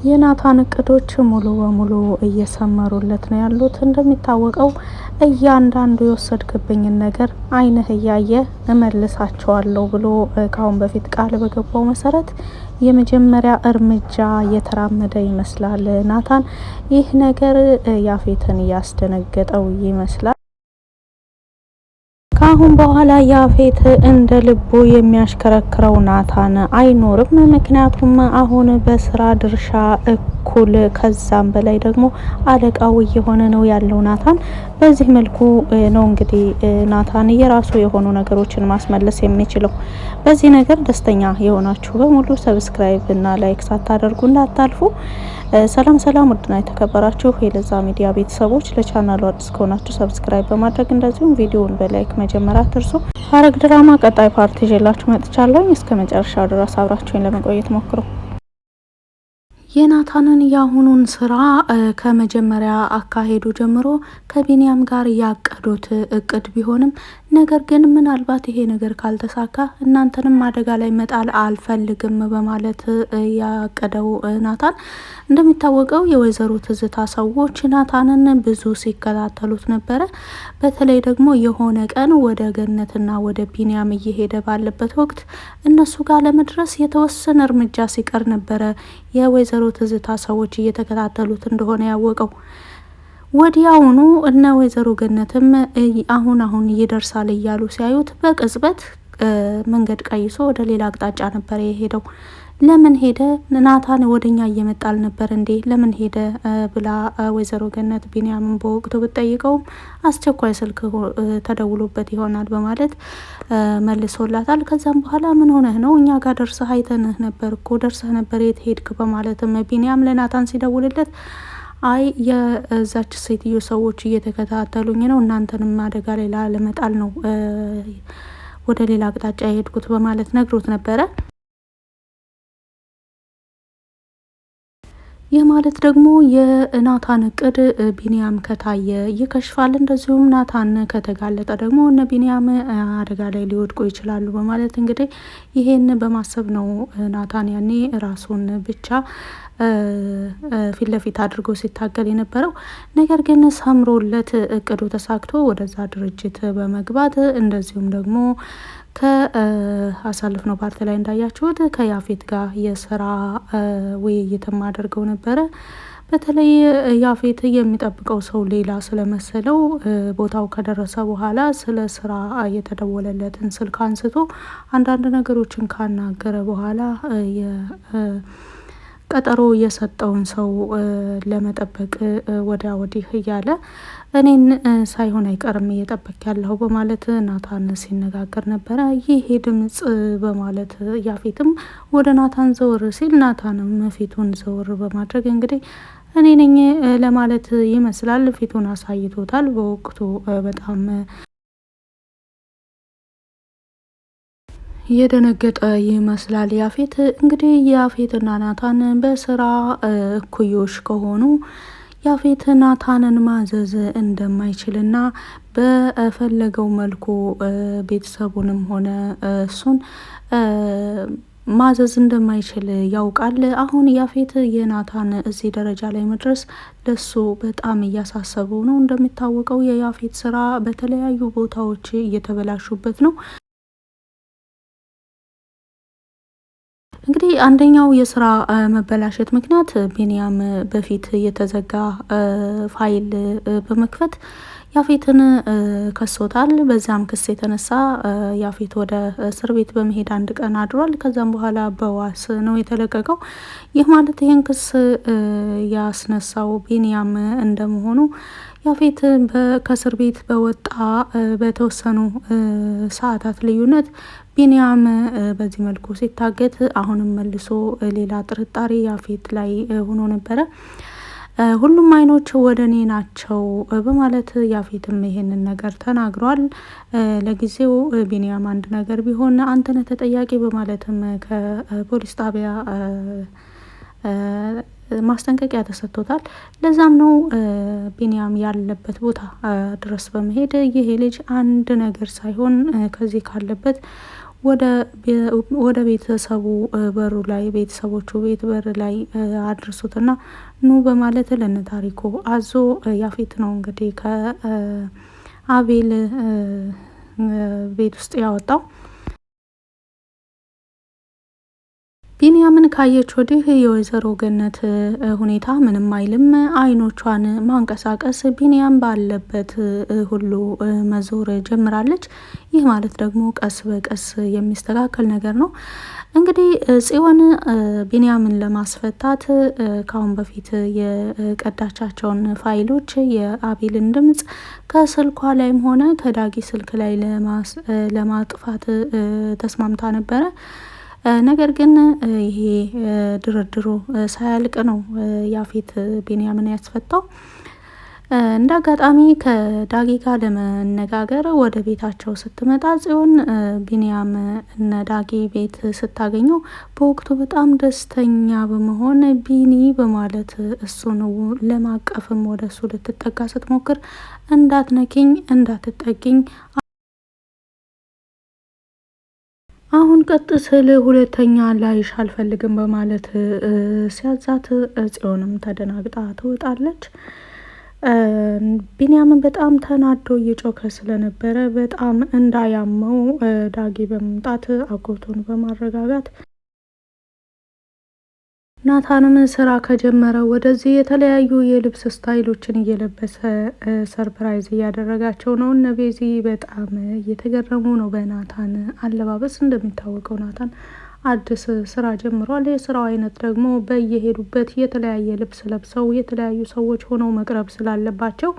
የናታን እቅዶች ሙሉ በሙሉ እየሰመሩለት ነው ያሉት። እንደሚታወቀው እያንዳንዱ የወሰድክብኝን ነገር ዓይንህ እያየ እመልሳቸዋለሁ ብሎ ካሁን በፊት ቃል በገባው መሰረት የመጀመሪያ እርምጃ እየተራመደ ይመስላል ናታን። ይህ ነገር ያፌትን እያስደነገጠው ይመስላል። ካሁን በኋላ ያፌት እንደ ልቡ የሚያሽከረክረው ናታን አይኖርም። ምክንያቱም አሁን በስራ ድርሻ እኩል ከዛም በላይ ደግሞ አለቃው እየሆነ ነው ያለው ናታን። በዚህ መልኩ ነው እንግዲህ ናታን የራሱ የሆኑ ነገሮችን ማስመለስ የሚችለው። በዚህ ነገር ደስተኛ የሆናችሁ በሙሉ ሰብስክራይብ እና ላይክ ሳታደርጉ እንዳታልፉ። ሰላም ሰላም፣ ውድና የተከበራችሁ የለዛ ሚዲያ ቤተሰቦች ለቻናሉ አዲስ ከሆናችሁ ሰብስክራይብ በማድረግ እንደዚሁም ቪዲዮውን በላይክ መጀመሪያ አትርሱ። ሐረግ ድራማ ቀጣይ ፓርት ይዤላችሁ መጥቻለሁ። እስከ መጨረሻው ድረስ አብራችሁን ለመቆየት ሞክሩ። የናታንን የአሁኑን ስራ ከመጀመሪያ አካሄዱ ጀምሮ ከቢኒያም ጋር ያቀዱት እቅድ ቢሆንም ነገር ግን ምናልባት ይሄ ነገር ካልተሳካ እናንተንም አደጋ ላይ መጣል አልፈልግም በማለት ያቀደው ናታን። እንደሚታወቀው የወይዘሮ ትዝታ ሰዎች ናታንን ብዙ ሲከታተሉት ነበረ። በተለይ ደግሞ የሆነ ቀን ወደ ገነትና ወደ ቢኒያም እየሄደ ባለበት ወቅት እነሱ ጋር ለመድረስ የተወሰነ እርምጃ ሲቀር ነበረ የወይዘሮ ትዝታ ሰዎች እየተከታተሉት እንደሆነ ያወቀው። ወዲያውኑ እነ ወይዘሮ ገነትም አሁን ይደርሳል እያሉ ሲያዩት በቅጽበት መንገድ ቀይሶ ወደ ሌላ አቅጣጫ ነበር የሄደው። ለምን ሄደ ናታን ወደኛ እየመጣ አልነበር እንዴ ለምን ሄደ ብላ ወይዘሮ ገነት ቢኒያምን በወቅቱ ብትጠይቀውም አስቸኳይ ስልክ ተደውሎበት ይሆናል በማለት መልሶላታል። ከዛም በኋላ ምን ሆነህ ነው እኛ ጋር ደርሰህ አይተንህ ነበር እኮ ደርሰህ ነበር የት ሄድክ በማለትም ቢኒያም ለናታን ሲደውልለት አይ የዛች ሴትዮ ሰዎች እየተከታተሉኝ ነው እናንተንም አደጋ ላይ ለመጣል ነው ወደ ሌላ አቅጣጫ የሄድኩት በማለት ነግሮት ነበረ። ይህ ማለት ደግሞ የናታን እቅድ ቢኒያም ከታየ ይከሽፋል፣ እንደዚሁም ናታን ከተጋለጠ ደግሞ እነ ቢኒያም አደጋ ላይ ሊወድቁ ይችላሉ በማለት እንግዲህ ይሄን በማሰብ ነው ናታን ያኔ ራሱን ብቻ ፊት ለፊት አድርጎ ሲታገል የነበረው። ነገር ግን ሰምሮለት እቅዱ ተሳክቶ ወደዛ ድርጅት በመግባት እንደዚሁም ደግሞ ከአሳልፍ ነው ፓርቲ ላይ እንዳያችሁት ከያፌት ጋር የስራ ውይይትም አድርገው ነበረ። በተለይ ያፌት የሚጠብቀው ሰው ሌላ ስለመሰለው ቦታው ከደረሰ በኋላ ስለ ስራ የተደወለለትን ስልክ አንስቶ አንዳንድ ነገሮችን ካናገረ በኋላ ቀጠሮ የሰጠውን ሰው ለመጠበቅ ወዲያ ወዲህ እያለ እኔን ሳይሆን አይቀርም እየጠበቅ ያለው በማለት ናታን ሲነጋገር ነበረ። ይሄ ድምጽ በማለት ያፌትም ወደ ናታን ዘወር ሲል ናታንም ፊቱን ዘወር በማድረግ እንግዲህ እኔ ነኝ ለማለት ይመስላል ፊቱን አሳይቶታል። በወቅቱ በጣም የደነገጠ ይመስላል ያፌት። እንግዲህ ያፌትና ናታን በስራ እኩዮሽ ከሆኑ ያፌት ናታንን ማዘዝ እንደማይችልና በፈለገው መልኩ ቤተሰቡንም ሆነ እሱን ማዘዝ እንደማይችል ያውቃል። አሁን ያፌት የናታን እዚህ ደረጃ ላይ መድረስ ለሱ በጣም እያሳሰበው ነው። እንደሚታወቀው የያፌት ስራ በተለያዩ ቦታዎች እየተበላሹበት ነው። እንግዲህ አንደኛው የስራ መበላሸት ምክንያት ቢኒያም በፊት የተዘጋ ፋይል በመክፈት ያፌትን ከሶታል። በዛም ክስ የተነሳ ያፌት ወደ እስር ቤት በመሄድ አንድ ቀን አድሯል። ከዛም በኋላ በዋስ ነው የተለቀቀው። ይህ ማለት ይህን ክስ ያስነሳው ቢኒያም እንደመሆኑ ያፌት ከእስር ቤት በወጣ በተወሰኑ ሰዓታት ልዩነት ቢኒያም በዚህ መልኩ ሲታገት አሁንም መልሶ ሌላ ጥርጣሬ ያፌት ላይ ሆኖ ነበረ። ሁሉም አይኖች ወደ እኔ ናቸው በማለት ያፌትም ይሄንን ነገር ተናግሯል። ለጊዜው ቢኒያም አንድ ነገር ቢሆን አንተነህ ተጠያቂ በማለትም ከፖሊስ ጣቢያ ማስጠንቀቂያ ተሰጥቶታል። ለዛም ነው ቢኒያም ያለበት ቦታ ድረስ በመሄድ ይሄ ልጅ አንድ ነገር ሳይሆን ከዚህ ካለበት ወደ ቤተሰቡ በሩ ላይ ቤተሰቦቹ ቤት በር ላይ አድርሱትና ኑ በማለት ለነ ታሪኩ አዞ ያፌት ነው እንግዲህ ከአቤል ቤት ውስጥ ያወጣው። ቢንያምን ካየች ወዲህ የወይዘሮ ገነት ሁኔታ ምንም አይልም። አይኖቿን ማንቀሳቀስ ቢንያም ባለበት ሁሉ መዞር ጀምራለች። ይህ ማለት ደግሞ ቀስ በቀስ የሚስተካከል ነገር ነው። እንግዲህ ጽዮን ቢንያምን ለማስፈታት ከአሁን በፊት የቀዳቻቸውን ፋይሎች የአቤልን ድምጽ ከስልኳ ላይም ሆነ ከዳጊ ስልክ ላይ ለማጥፋት ተስማምታ ነበረ። ነገር ግን ይሄ ድርድሩ ሳያልቅ ነው ያፌት ቢንያምን ያስፈታው። እንደ አጋጣሚ ከዳጊ ጋር ለመነጋገር ወደ ቤታቸው ስትመጣ ጽዮን ቢንያም እነ ዳጊ ቤት ስታገኘው በወቅቱ በጣም ደስተኛ በመሆን ቢኒ በማለት እሱን ለማቀፍም ወደ እሱ ልትጠጋ ስትሞክር እንዳትነኪኝ፣ እንዳትጠጊኝ አሁን ቀጥ ስል ሁለተኛ ላይሽ አልፈልግም በማለት ሲያዛት ጽዮንም ተደናግጣ ትወጣለች። ቢንያምን በጣም ተናዶ እየጮከ ስለነበረ በጣም እንዳያመው ዳጊ በመምጣት አጎቱን በማረጋጋት ናታንም ስራ ከጀመረ ወደዚህ የተለያዩ የልብስ ስታይሎችን እየለበሰ ሰርፕራይዝ እያደረጋቸው ነው። እነ ቤዚ በጣም እየተገረሙ ነው በናታን አለባበስ። እንደሚታወቀው ናታን አዲስ ስራ ጀምሯል። የስራው አይነት ደግሞ በየሄዱበት የተለያየ ልብስ ለብሰው የተለያዩ ሰዎች ሆነው መቅረብ ስላለባቸው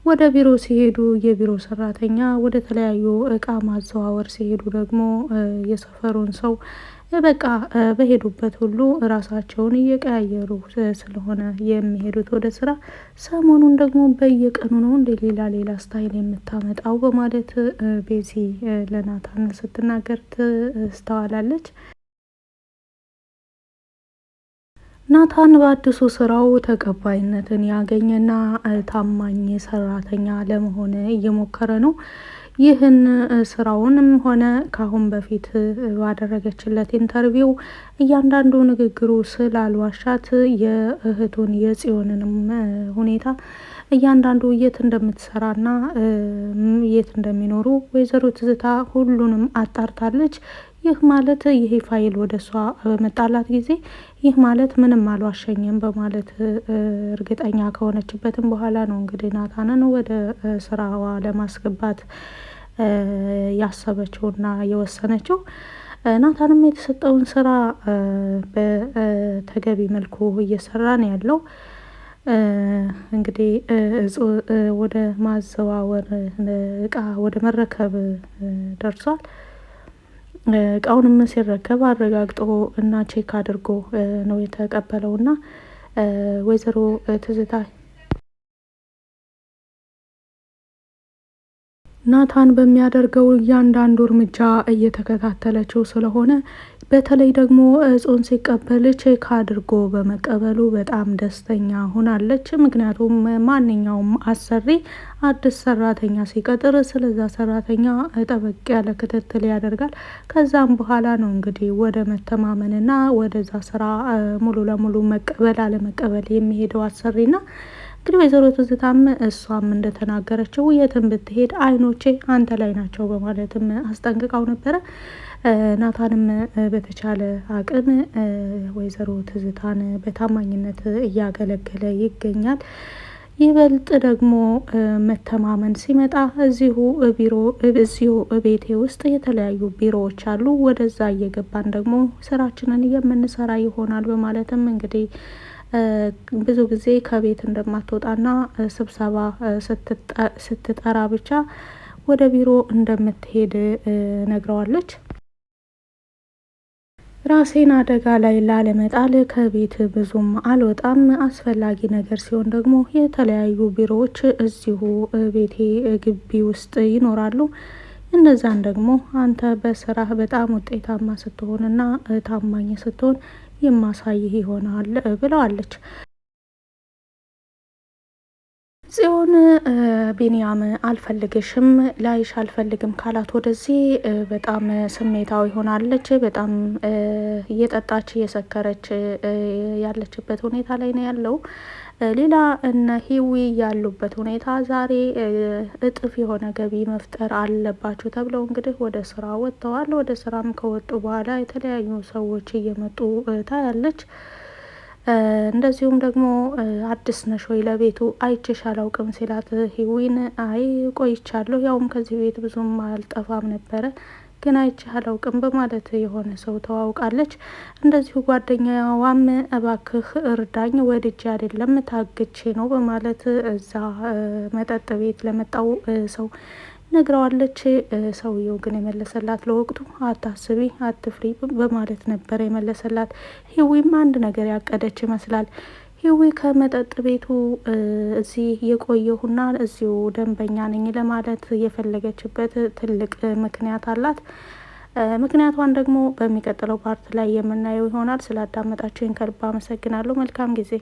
ወደ ቢሮ ሲሄዱ የቢሮ ሰራተኛ፣ ወደ ተለያዩ እቃ ማዘዋወር ሲሄዱ ደግሞ የሰፈሩን ሰው በቃ በሄዱበት ሁሉ ራሳቸውን እየቀያየሩ ስለሆነ የሚሄዱት ወደ ስራ። ሰሞኑን ደግሞ በየቀኑ ነው እንደ ሌላ ስታይል የምታመጣው በማለት ቤዚ ለናታን ስትናገር ትስተዋላለች። ናታን በአዲሱ ስራው ተቀባይነትን ያገኘና ታማኝ ሰራተኛ ለመሆን እየሞከረ ነው። ይህን ስራውንም ሆነ ካሁን በፊት ባደረገችለት ኢንተርቪው እያንዳንዱ ንግግሩ ስላልዋሻት የእህቱን የጽዮንንም ሁኔታ እያንዳንዱ የት እንደምትሰራና የት እንደሚኖሩ ወይዘሮ ትዝታ ሁሉንም አጣርታለች። ይህ ማለት ይሄ ፋይል ወደ እሷ በመጣላት ጊዜ ይህ ማለት ምንም አልዋሸኝም በማለት እርግጠኛ ከሆነችበትም በኋላ ነው እንግዲህ ናታንን ወደ ስራዋ ለማስገባት ያሰበችውና የወሰነችው። ናታንም የተሰጠውን ስራ በተገቢ መልኩ እየሰራ ነው ያለው። እንግዲህ ወደ ማዘዋወር እቃ ወደ መረከብ ደርሷል። እቃውንም ሲረከብ አረጋግጦ እና ቼክ አድርጎ ነው የተቀበለው እና ወይዘሮ ትዝታ ናታን በሚያደርገው እያንዳንዱ እርምጃ እየተከታተለችው ስለሆነ በተለይ ደግሞ እጹን ሲቀበል ቼክ አድርጎ በመቀበሉ በጣም ደስተኛ ሆናለች። ምክንያቱም ማንኛውም አሰሪ አዲስ ሰራተኛ ሲቀጥር ስለዛ ሰራተኛ ጠበቅ ያለ ክትትል ያደርጋል። ከዛም በኋላ ነው እንግዲህ ወደ መተማመንና ወደዛ ስራ ሙሉ ለሙሉ መቀበል አለመቀበል የሚሄደው አሰሪና እንግዲህ ወይዘሮ ትዝታም እሷም እንደተናገረችው የትም ብትሄድ አይኖቼ አንተ ላይ ናቸው በማለትም አስጠንቅቃው ነበረ። ናታንም በተቻለ አቅም ወይዘሮ ትዝታን በታማኝነት እያገለገለ ይገኛል። ይበልጥ ደግሞ መተማመን ሲመጣ እዚሁ ቤቴ ውስጥ የተለያዩ ቢሮዎች አሉ፣ ወደዛ እየገባን ደግሞ ስራችንን የምንሰራ ይሆናል በማለትም እንግዲህ ብዙ ጊዜ ከቤት እንደማትወጣና ስብሰባ ስትጠራ ብቻ ወደ ቢሮ እንደምትሄድ ነግረዋለች። ራሴን አደጋ ላይ ላለመጣል ከቤት ብዙም አልወጣም፣ አስፈላጊ ነገር ሲሆን ደግሞ የተለያዩ ቢሮዎች እዚሁ ቤቴ ግቢ ውስጥ ይኖራሉ። እነዛን ደግሞ አንተ በስራህ በጣም ውጤታማ ስትሆንና ታማኝ ስትሆን የማሳይህ ይሆናል ብለዋለች። ጽዮን ቢንያም አልፈልግሽም ላይሽ አልፈልግም ካላት ወደዚህ በጣም ስሜታዊ ሆናለች። በጣም እየጠጣች እየሰከረች ያለችበት ሁኔታ ላይ ነው ያለው። ሌላ እነ ሂዊ ያሉበት ሁኔታ ዛሬ እጥፍ የሆነ ገቢ መፍጠር አለባቸው ተብለው እንግዲህ ወደ ስራ ወጥተዋል። ወደ ስራም ከወጡ በኋላ የተለያዩ ሰዎች እየመጡ ታያለች። እንደዚሁም ደግሞ አዲስ ነሽ ወይ ለቤቱ አይቼሽ አላውቅም ሲላት ሂዊን አይ ቆይቻለሁ፣ ያውም ከዚህ ቤት ብዙም አልጠፋም ነበረ ግን አይቼህ አላውቅም በማለት የሆነ ሰው ተዋውቃለች። እንደዚሁ ጓደኛዋም እባክህ እርዳኝ ወድጄ አይደለም ታግቼ ነው በማለት እዛ መጠጥ ቤት ለመጣው ሰው ነግረዋለች። ሰውየው ግን የመለሰላት ለወቅቱ አታስቢ አትፍሪ በማለት ነበር የመለሰላት። ሂዊም አንድ ነገር ያቀደች ይመስላል። ሂዊ ከመጠጥ ቤቱ እዚህ የቆየሁና እዚሁ ደንበኛ ነኝ ለማለት የፈለገችበት ትልቅ ምክንያት አላት። ምክንያቷን ደግሞ በሚቀጥለው ፓርት ላይ የምናየው ይሆናል። ስላዳመጣችሁኝ ከልብ አመሰግናለሁ። መልካም ጊዜ